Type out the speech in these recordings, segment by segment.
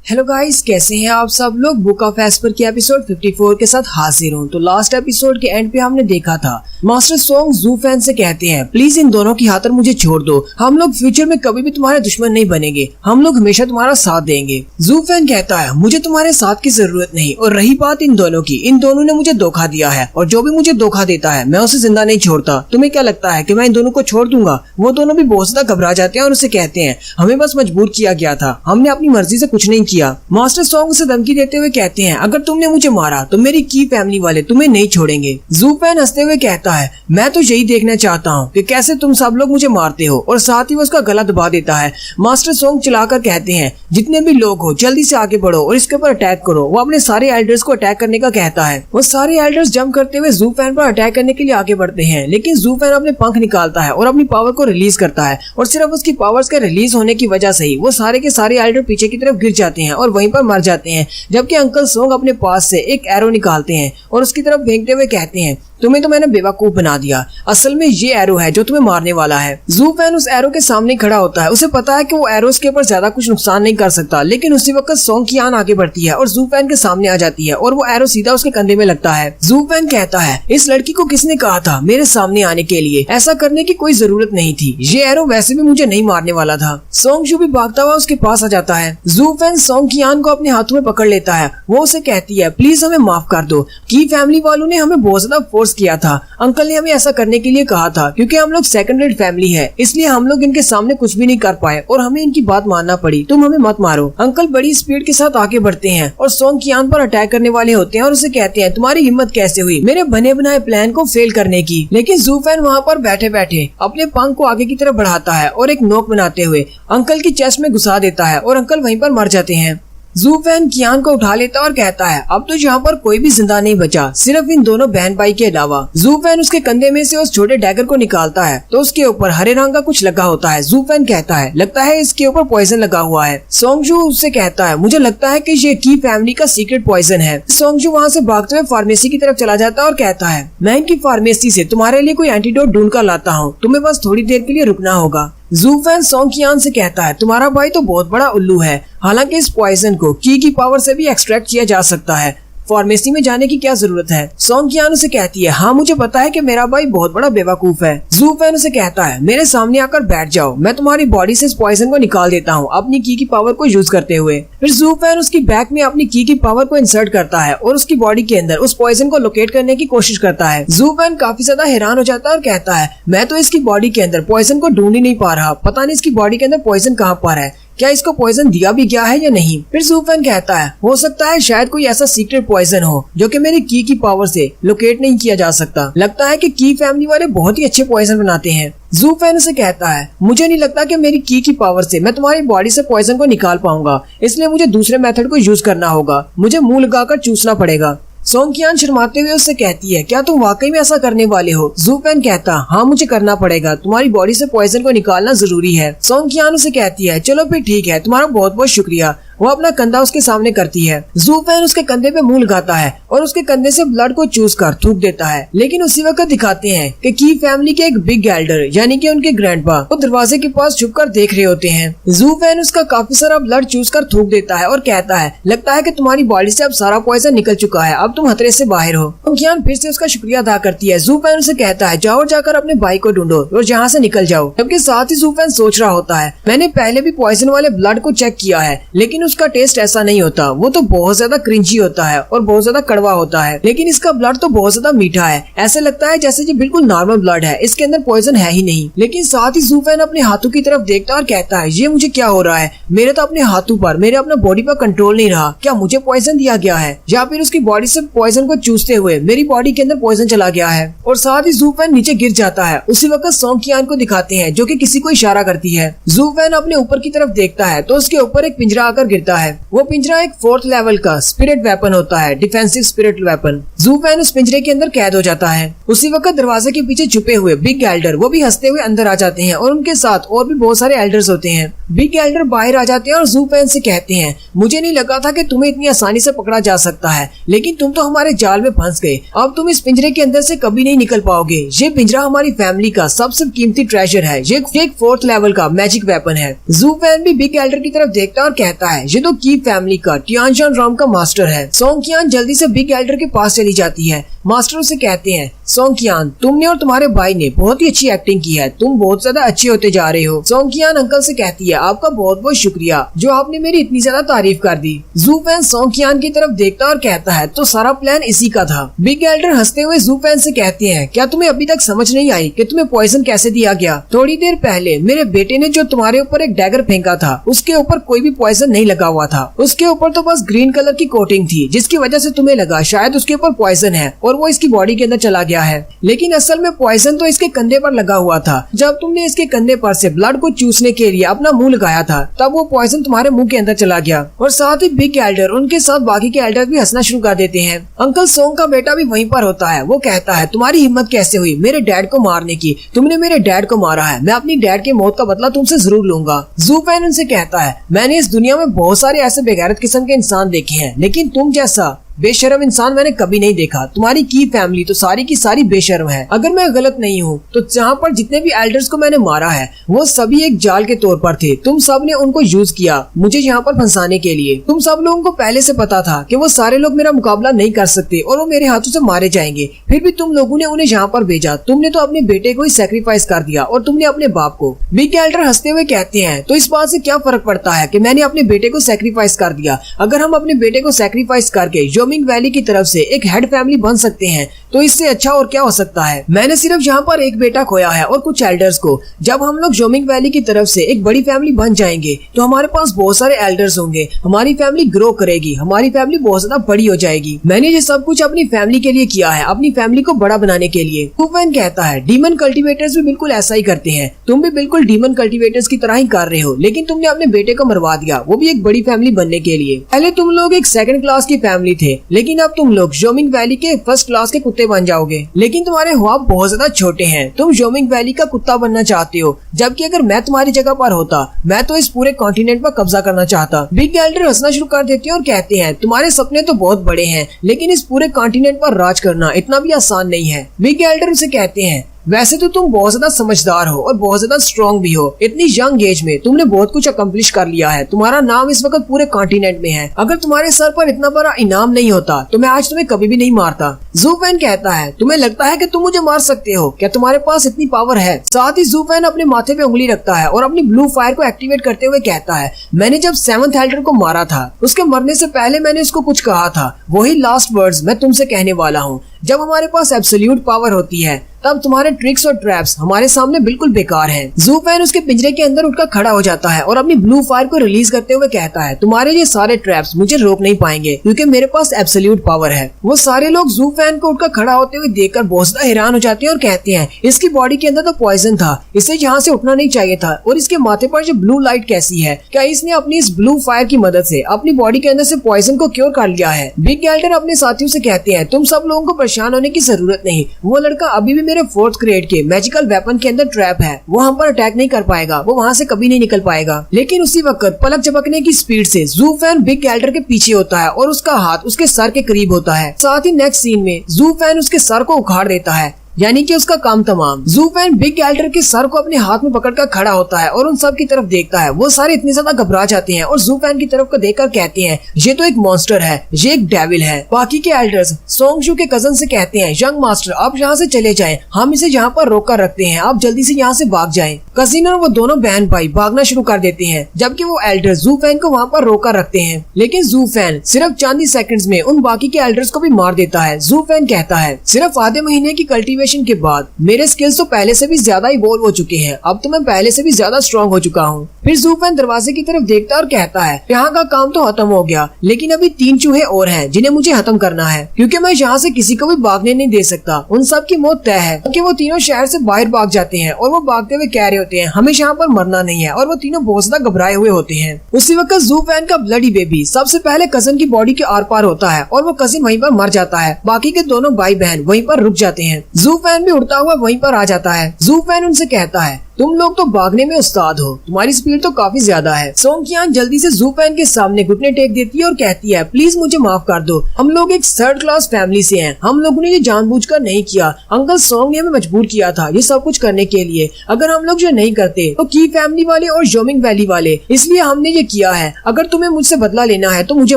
Hello guys, कैसे हैं आप सब लोग। बुक ऑफ एस्पर के एपिसोड 54 के साथ हाजिर हूँ। तो लास्ट एपिसोड के एंड पे हमने देखा था मास्टर सोंग जू फैन से कहते हैं, प्लीज इन दोनों की खातिर मुझे छोड़ दो, हम लोग फ्यूचर में कभी भी तुम्हारे दुश्मन नहीं बनेंगे, हम लोग हमेशा तुम्हारा साथ देंगे। जू फैन कहता है, मुझे तुम्हारे साथ की जरूरत नहीं, और रही बात इन दोनों की, इन दोनों ने मुझे धोखा दिया है और जो भी मुझे धोखा देता है मैं उसे जिंदा नहीं छोड़ता। तुम्हें क्या लगता है कि मैं इन दोनों को छोड़ दूंगा? वो दोनों भी बहुत ज्यादा घबरा जाते हैं और उसे कहते हैं, हमें बस मजबूर किया गया था, हमने अपनी मर्जी से कुछ नहीं किया। मास्टर सोंग उसे धमकी देते हुए कहते हैं, अगर तुमने मुझे मारा तो मेरी की फैमिली वाले तुम्हें नहीं छोड़ेंगे। जू फैन हंसते हुए कहता है, मैं तो यही देखना चाहता हूँ कि कैसे तुम सब लोग मुझे मारते हो, और साथ ही वो उसका गला दबा देता है। मास्टर सोंग चिल्लाकर कहते हैं, जितने भी लोग हो जल्दी से आगे बढ़ो और इसके ऊपर अटैक करो। वो अपने सारे एल्डर्स को अटैक करने का कहता है। वो सारे एल्डर्स जंप करते हुए जू फैन पर अटैक करने के लिए आगे बढ़ते हैं, लेकिन जू फैन अपने पंख निकालता है और अपनी पावर को रिलीज करता है, और सिर्फ उसकी पावर्स के रिलीज होने की वजह से ही वो सारे के सारे एल्डर पीछे की तरफ गिर जाते हैं और वहीं पर मर जाते हैं। जबकि अंकल सोंग अपने पास से एक एरो निकालते हैं और उसकी तरफ फेंकते हुए कहते हैं, तुम्हें तो मैंने बेवकूफ बना दिया, असल में ये एरो है जो तुम्हें मारने वाला है। जू फैन उस एरो के सामने खड़ा होता है। उसे पता है कि वो एरोस के ऊपर ज्यादा कुछ नुकसान नहीं कर सकता, लेकिन उसी वक्त सोंग की आन आगे बढ़ती है और जू फैन के सामने आ जाती है और वो एरो सीधा उसके कंधे में लगता है। जू फैन कहता है, इस लड़की को किसने कहा था मेरे सामने आने के लिए? ऐसा करने की कोई जरूरत नहीं थी, ये एरो वैसे भी मुझे नहीं मारने वाला था। सोंग जू भी भागता हुआ उसके पास आ जाता है। जू फैन सोंग की आन को अपने हाथों में पकड़ लेता है। वो उसे कहती है, प्लीज हमें माफ कर दो, की फैमिली वालों ने हमें बहुत ज्यादा फोर्स किया था, अंकल ने हमें ऐसा करने के लिए कहा था क्योंकि हम लोग सेकंड रेट फैमिली है, इसलिए हम लोग इनके सामने कुछ भी नहीं कर पाए और हमें इनकी बात मानना पड़ी, तुम हमें मत मारो। अंकल बड़ी स्पीड के साथ आगे बढ़ते हैं और सोंग की आन पर अटैक करने वाले होते हैं और उसे कहते हैं, तुम्हारी हिम्मत कैसे हुई मेरे बने बनाए प्लान को फेल करने की? लेकिन जू फैन वहाँ पर बैठे बैठे अपने पंख को आगे की तरफ बढ़ाता है और एक नोक बनाते हुए अंकल की चेस्ट में घुसा देता है और अंकल वहीं पर मर जाते हैं। जू फैन कियान को उठा लेता और कहता है, अब तो यहाँ पर कोई भी जिंदा नहीं बचा, सिर्फ इन दोनों बहन भाई के अलावा। जू फैन उसके कंधे में से उस छोटे डैगर को निकालता है तो उसके ऊपर हरे रंग का कुछ लगा होता है। जू फैन कहता है, लगता है इसके ऊपर पॉइजन लगा हुआ है। सोंगजू उससे कहता है, मुझे लगता है कि ये की फैमिली का सीक्रेट पॉइजन है। सोंगजू वहाँ से भागते हुए फार्मेसी की तरफ चला जाता है और कहता है, मैं इनकी फार्मेसी से तुम्हारे लिए कोई एंटीडोट ढूंढ कर लाता हूँ, तुम्हें बस थोड़ी देर के लिए रुकना होगा। जू फैन सोंग कियान से कहता है, तुम्हारा भाई तो बहुत बड़ा उल्लू है, हालांकि इस पॉइजन को की पावर से भी एक्सट्रैक्ट किया जा सकता है, फार्मेसी में जाने की क्या जरूरत है? सोंग कियान उसे कहती है, हाँ मुझे पता है कि मेरा भाई बहुत बड़ा बेवकूफ है। जू फैन उसे कहता है, मेरे सामने आकर बैठ जाओ, मैं तुम्हारी बॉडी से इस पॉइजन को निकाल देता हूँ अपनी की पावर को यूज करते हुए। फिर जू फैन उसकी बैक में अपनी की पावर को इंसर्ट करता है और उसकी बॉडी के अंदर उस पॉइजन को लोकेट करने की कोशिश करता है। जू फैन काफी ज्यादा हैरान हो जाता है और कहता है, मैं तो इसकी बॉडी के अंदर पॉइजन को ढूंढ ही नहीं पा रहा, पता नहीं इसकी बॉडी के अंदर पॉइजन कहाँ पर है, क्या इसको पॉइजन दिया भी गया है या नहीं? फिर जू फैन कहता है, हो सकता है शायद कोई ऐसा सीक्रेट पॉइजन हो जो कि मेरी की पावर से लोकेट नहीं किया जा सकता, लगता है कि की फैमिली वाले बहुत ही अच्छे पॉइजन बनाते हैं। जू फैन से कहता है, मुझे नहीं लगता कि मेरी की पावर से मैं तुम्हारी बॉडी से पॉइजन को निकाल पाऊंगा, इसलिए मुझे दूसरे मेथड को यूज करना होगा, मुझे मुंह लगाकर चूसना पड़ेगा। सोंग कियान शर्माते हुए उससे कहती है, क्या तुम वाकई में ऐसा करने वाले हो? जू फैन कहता, हाँ मुझे करना पड़ेगा, तुम्हारी बॉडी से पॉइजन को निकालना जरूरी है। सोंग कियान उसे कहती है, चलो फिर ठीक है, तुम्हारा बहुत बहुत शुक्रिया। वो अपना कंधा उसके सामने करती है। जू फैन उसके कंधे पे मुंह लगाता है और उसके कंधे से ब्लड को चूस कर थूक देता है, लेकिन उसी वक्त दिखाते हैं कि की फैमिली के एक बिग एल्डर यानी कि उनके ग्रैंडपा वो दरवाजे के पास छुपकर देख रहे होते हैं। जू फैन उसका काफी सारा ब्लड चूस कर थूक देता है और कहता है, लगता है कि तुम्हारी बॉडी से अब सारा पॉइजन निकल चुका है, अब तुम खतरे से बाहर हो। कियान फिर से उसका शुक्रिया अदा करती है। जू फैन उसे कहता है, जाओ जाकर अपने भाई को ढूंढो और यहाँ से निकल जाओ। जबकि साथ ही जू फैन सोच रहा होता है, मैंने पहले भी पॉइजन वाले ब्लड को चेक किया है, लेकिन उसका टेस्ट ऐसा नहीं होता, वो तो बहुत ज्यादा क्रिंजी होता है और बहुत ज्यादा कड़वा होता है, लेकिन इसका ब्लड तो बहुत ज्यादा मीठा है, ऐसे लगता है जैसे ये बिल्कुल नॉर्मल ब्लड है, इसके अंदर पॉइजन है ही नहीं। लेकिन साथ ही जू फैन अपने हाथों की तरफ देखता और कहता है, ये मुझे क्या हो रहा है, मेरे तो अपने हाथों पर मेरे अपना बॉडी पर कंट्रोल नहीं रहा, क्या मुझे पॉइजन दिया गया है या फिर उसकी बॉडी से पॉइजन को चूसते हुए मेरी बॉडी के अंदर पॉइजन चला गया है? और साथ ही जू फैन नीचे गिर जाता है। उसी वक्त सोंग कियान को दिखाते हैं जो कि किसी को इशारा करती है। जू फैन अपने ऊपर की तरफ देखता है तो उसके ऊपर एक पिंजरा आकर गिरता है। वो पिंजरा एक 4th लेवल का स्पिरिट वेपन होता है, डिफेंसिव स्पिरिट वेपन। जू फैन उस पिंजरे के अंदर कैद हो जाता है। उसी वक्त दरवाजे के पीछे छुपे हुए बिग एल्डर वो भी हंसते हुए अंदर आ जाते हैं और उनके साथ और भी बहुत सारे एल्डर्स होते हैं। बिग एल्डर बाहर आ जाते हैं और जू फैन से कहते हैं, मुझे नहीं लगा था कि तुम्हें इतनी आसानी से पकड़ा जा सकता है, लेकिन तुम तो हमारे जाल में फंस गए, अब तुम इस पिंजरे के अंदर से कभी नहीं निकल पाओगे। ये पिंजरा हमारी फैमिली का सबसे कीमती ट्रेजर है, ये एक 4th लेवल का मैजिक वेपन है। जू फैन भी बिग एल्डर की तरफ देखता है और कहता है, ये तो की फैमिली का टियानशान राम का मास्टर है। सोंगकियान जल्दी से बिग एल्डर के पास चली जाती है। मास्टर उसे कहते हैं, सोंगकियान तुमने और तुम्हारे भाई ने बहुत ही अच्छी एक्टिंग की है, तुम बहुत ज्यादा अच्छे होते जा रहे हो। सोंगकियान अंकल से कहती है, आपका बहुत बहुत शुक्रिया जो आपने मेरी इतनी ज्यादा तारीफ कर दी। जू फैन सोंगकियान की तरफ देखता और कहता है, तो सारा प्लान इसी का था। बिग एल्डर हंसते हुए जू फैन से कहते हैं, क्या तुम्हें अभी तक समझ नहीं आई कि तुम्हें पॉइजन कैसे दिया गया? थोड़ी देर पहले मेरे बेटे ने जो तुम्हारे ऊपर एक डैगर फेंका था उसके ऊपर कोई भी पॉइजन नहीं लगा हुआ था, उसके ऊपर तो बस ग्रीन कलर की कोटिंग थी जिसकी वजह से तुम्हें लगा शायद उसके ऊपर पॉइजन है और वो इसकी बॉडी के अंदर चला गया है, लेकिन असल में पॉइजन तो इसके कंधे पर लगा हुआ था। जब तुमने इसके कंधे पर से ब्लड को चूसने के लिए अपना मुंह लगाया था तब वो पॉइजन तुम्हारे मुंह के अंदर चला गया। और साथ ही बिग एल्डर उनके साथ बाकी के एल्डर भी हंसना शुरू कर देते हैं। अंकल सोंग का बेटा भी वहीं पर होता है। वो कहता है, तुम्हारी हिम्मत कैसे हुई मेरे डैड को मारने की? तुमने मेरे डैड को मारा है, मैं अपनी डैड के मौत का बदला तुमसे जरूर लूंगा। जू फैन उनसे कहता है, मैंने इस दुनिया में बहुत सारे ऐसे बेगैरत किस्म के इंसान देखे हैं, लेकिन तुम जैसा बेशर्म इंसान मैंने कभी नहीं देखा। तुम्हारी की फैमिली तो सारी की सारी बेशर्म है। अगर मैं गलत नहीं हूँ तो जहाँ पर जितने भी एल्डर्स को मैंने मारा है वो सभी एक जाल के तौर पर थे। तुम सब ने उनको यूज किया मुझे यहाँ पर फंसाने के लिए। तुम सब लोगों को पहले से पता था कि वो सारे लोग मेरा मुकाबला नहीं कर सकते और वो मेरे हाथों से मारे जाएंगे, फिर भी तुम लोगों ने उन्हें यहाँ पर भेजा। तुमने तो अपने बेटे को ही सैक्रिफाइस कर दिया और तुमने अपने बाप को। बिग एल्डर हंसते हुए कहते हैं, तो इस बात से क्या फर्क पड़ता है कि मैंने अपने बेटे को सैक्रिफाइस कर दिया? अगर हम अपने बेटे को सैक्रिफाइस करके जोमिंग वैली की तरफ से एक हेड फैमिली बन सकते हैं तो इससे अच्छा और क्या हो सकता है? मैंने सिर्फ यहाँ पर एक बेटा खोया है और कुछ एल्डर्स को। जब हम लोग जोमिंग वैली की तरफ से एक बड़ी फैमिली बन जाएंगे तो हमारे पास बहुत सारे एल्डर्स होंगे, हमारी फैमिली ग्रो करेगी, हमारी फैमिली बहुत ज्यादा बड़ी हो जाएगी। मैंने ये सब कुछ अपनी फैमिली के लिए किया है, अपनी फैमिली को बड़ा बनाने के लिए। फूफैन कहता है, डीमन कल्टिवेटर्स भी बिल्कुल ऐसा ही करते हैं, तुम भी बिल्कुल डीमन कल्टिवेटर्स की तरह ही कर रहे हो, लेकिन तुमने अपने बेटे को मरवा दिया, वो भी एक बड़ी फैमिली बनने के लिए। पहले तुम लोग एक सेकंड क्लास की फैमिली थे, लेकिन अब तुम लोग जोमिंग वैली के फर्स्ट क्लास के कुत्ते बन जाओगे। लेकिन तुम्हारे ख्वाब बहुत ज्यादा छोटे हैं, तुम जोमिंग वैली का कुत्ता बनना चाहते हो, जबकि अगर मैं तुम्हारी जगह पर होता मैं तो इस पूरे कॉन्टिनेंट पर कब्जा करना चाहता। बिग एल्डर हंसना शुरू कर देते हैं और कहते हैं, तुम्हारे सपने तो बहुत बड़े हैं, लेकिन इस पूरे कॉन्टिनेंट पर राज करना इतना भी आसान नहीं है। बिग एल्डर उसे कहते हैं, वैसे तो तुम बहुत ज्यादा समझदार हो और बहुत ज्यादा स्ट्रॉन्ग भी हो, इतनी यंग एज में तुमने बहुत कुछ अकम्प्लिश कर लिया है, तुम्हारा नाम इस वक्त पूरे कॉन्टिनेंट में है। अगर तुम्हारे सर पर इतना बड़ा इनाम नहीं होता तो मैं आज तुम्हें कभी भी नहीं मारता। जू फैन कहता है, तुम्हें लगता है कि तुम मुझे मार सकते हो? क्या तुम्हारे पास इतनी पावर है? साथ ही जू फैन अपने माथे पे उंगली रखता है और अपनी ब्लू फायर को एक्टिवेट करते हुए कहता है, मैंने जब 7th एल्डर को मारा था उसके मरने से पहले मैंने इसको कुछ कहा था, वही लास्ट वर्ड्स मैं तुमसे कहने वाला हूँ। जब हमारे पास एब्सोल्यूट पावर होती है तब तुम्हारे ट्रिक्स और ट्रैप्स हमारे सामने बिल्कुल बेकार हैं। जू फैन उसके पिंजरे के अंदर उठकर खड़ा हो जाता है और अपनी ब्लू फायर को रिलीज करते हुए कहता है, तुम्हारे ये सारे ट्रैप्स मुझे रोक नहीं पाएंगे क्योंकि मेरे पास एब्सोल्यूट पावर है। वो सारे लोग जू फैन को उठकर खड़ा होते हुए देखकर बहुत ज्यादा हैरान हो जाते हैं और कहते हैं, इसकी बॉडी के अंदर तो पॉइजन था, इसे यहाँ से उठना नहीं चाहिए था, और इसके माथे पर जो ब्लू लाइट कैसी है? क्या इसने अपनी इस ब्लू फायर की मदद से अपनी बॉडी के अंदर से पॉइजन को क्योर कर लिया है? बिग एल्डर अपने साथियों से कहते हैं, तुम सब लोगों को परेशान होने की जरूरत नहीं, वो लड़का अभी भी मेरे 4th ग्रेड के मैजिकल वेपन के अंदर ट्रैप है, वो हम पर अटैक नहीं कर पाएगा, वो वहाँ से कभी नहीं निकल पाएगा। लेकिन उसी वक्त पलक झपकने की स्पीड से जू फैन बिग एल्डर के पीछे होता है और उसका हाथ उसके सर के करीब होता है। साथ ही नेक्स्ट सीन में जू फैन उसके सर को उखाड़ देता है, यानी कि उसका काम तमाम। जू फैन बिग एल्डर के सर को अपने हाथ में पकड़कर खड़ा होता है और उन सब की तरफ देखता है। वो सारे इतने ज्यादा घबरा जाते हैं और जू फैन की तरफ को देखकर कहते हैं, ये तो एक मॉन्स्टर है, ये एक डेविल है। बाकी के एल्डर्स सोंगशू के कजन से कहते हैं, यंग मास्टर आप यहाँ से चले जाएं, हम इसे यहाँ पर रोक कर रखते हैं, आप जल्दी से यहाँ से भाग जाएं। कजिन और वो दोनों बहन भाई भागना शुरू कर देते हैं, जबकि वो एल्डर जू फैन को वहाँ पर रोक कर रखते हैं। लेकिन जू फैन सिर्फ चंद ही सेकंड्स में उन बाकी के एल्डर्स को भी मार देता है। जू फैन कहता है, सिर्फ आधे महीने की कल्टीवेशन के बाद मेरे स्किल्स तो पहले से भी ज्यादा इवॉल्व हो चुके हैं, अब तो मैं पहले से भी ज्यादा स्ट्रॉन्ग हो चुका हूँ। फिर जू फैन दरवाजे की तरफ देखता है और कहता है, यहाँ का काम तो खत्म हो गया, लेकिन अभी 3 चूहे और हैं जिन्हें मुझे खत्म करना है, क्योंकि मैं यहाँ से किसी को भी भागने नहीं दे सकता। उन सब की मौत तय है कि वो तीनों शहर से बाहर भाग जाते हैं और वो भागते हुए कह रहे होते हैं, हमें यहाँ पर मरना नहीं है, और वो तीनों बहुत ज्यादा घबराए हुए होते हैं। उसी वक्त जू फैन का ब्लडी बेबी सबसे पहले कजन की बॉडी के आर पार होता है और वो कजिन वहीं पर मर जाता है। बाकी के दोनों भाई बहन वहीं पर रुक जाते हैं। जू फैन भी उड़ता हुआ वहीं पर आ जाता है। जू फैन उनसे कहता है, तुम लोग तो भागने में उस्ताद हो, तुम्हारी स्पीड तो काफी ज्यादा है। सोंग कियान जल्दी से जू फैन के सामने घुटने टेक देती है और कहती है प्लीज मुझे माफ कर दो, हम लोग एक थर्ड क्लास फैमिली से हैं, हम लोगों ने ये जानबूझकर नहीं किया, अंकल सोंग ने हमें मजबूर किया था ये सब कुछ करने के लिए, अगर हम लोग जो नहीं करते तो की फैमिली वाले और जोमिंग वैली वाले, इसलिए हमने ये किया है। अगर तुम्हें मुझसे बदला लेना है तो मुझे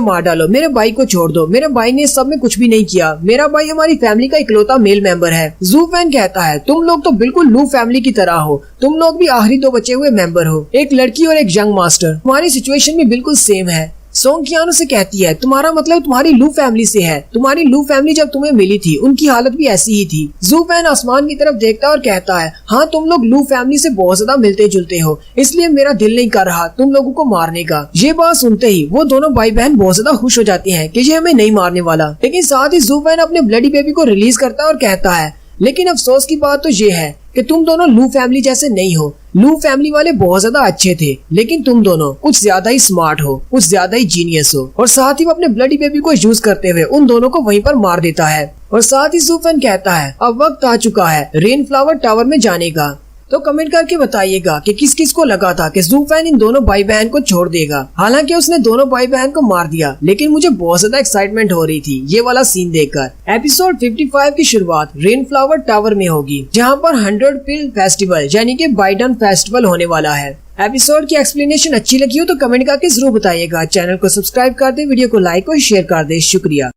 मार डालो, मेरे भाई को छोड़ दो, मेरे भाई ने सब में कुछ भी नहीं किया, मेरा भाई हमारी फैमिली का इकलौता मेल मेंबर है। जू फैन कहता है तुम लोग तो बिल्कुल लू फैमिली की तरह हो, तुम लोग भी आखिरी दो बचे हुए मेंबर हो, एक लड़की और एक यंग मास्टर, तुम्हारी सिचुएशन भी बिल्कुल सेम है। सोंग कियान से कहती है तुम्हारा मतलब तुम्हारी लू फैमिली से है, तुम्हारी लू फैमिली जब तुम्हें मिली थी उनकी हालत भी ऐसी ही थी। जू फैन आसमान की तरफ देखता है और कहता है हाँ तुम लोग लू फैमिली से बहुत ज्यादा मिलते जुलते हो, इसलिए मेरा दिल नहीं कर रहा तुम लोगों को मारने का। ये बात सुनते ही वो दोनों भाई बहन बहुत ज्यादा खुश हो जाते हैं कि ये हमें नहीं मारने वाला, लेकिन साथ ही जू फैन अपने ब्लडी बेबी को रिलीज करता है और कहता है लेकिन अफसोस की बात तो ये है कि तुम दोनों लू फैमिली जैसे नहीं हो, लू फैमिली वाले बहुत ज्यादा अच्छे थे लेकिन तुम दोनों कुछ ज्यादा ही स्मार्ट हो, कुछ ज्यादा ही जीनियस हो। और साथ ही वो अपने ब्लडी बेबी को यूज करते हुए उन दोनों को वहीं पर मार देता है। और साथ ही जू फैन कहता है अब वक्त आ चुका है रेन फ्लावर टावर में जाने का। तो कमेंट करके बताइएगा कि किस किस को लगा था कि जू फैन इन दोनों भाई बहन को छोड़ देगा। हालांकि उसने दोनों भाई बहन को मार दिया, लेकिन मुझे बहुत ज्यादा एक्साइटमेंट हो रही थी ये वाला सीन देखकर। एपिसोड 55 की शुरुआत रेन फ्लावर टावर में होगी, जहां पर 100 पिल फेस्टिवल यानी कि बाइडन फेस्टिवल होने वाला है। एपिसोड की एक्सप्लेनेशन अच्छी लगी हो तो कमेंट करके जरूर बताइएगा। चैनल को सब्सक्राइब कर दे, वीडियो को लाइक और शेयर कर दे। शुक्रिया।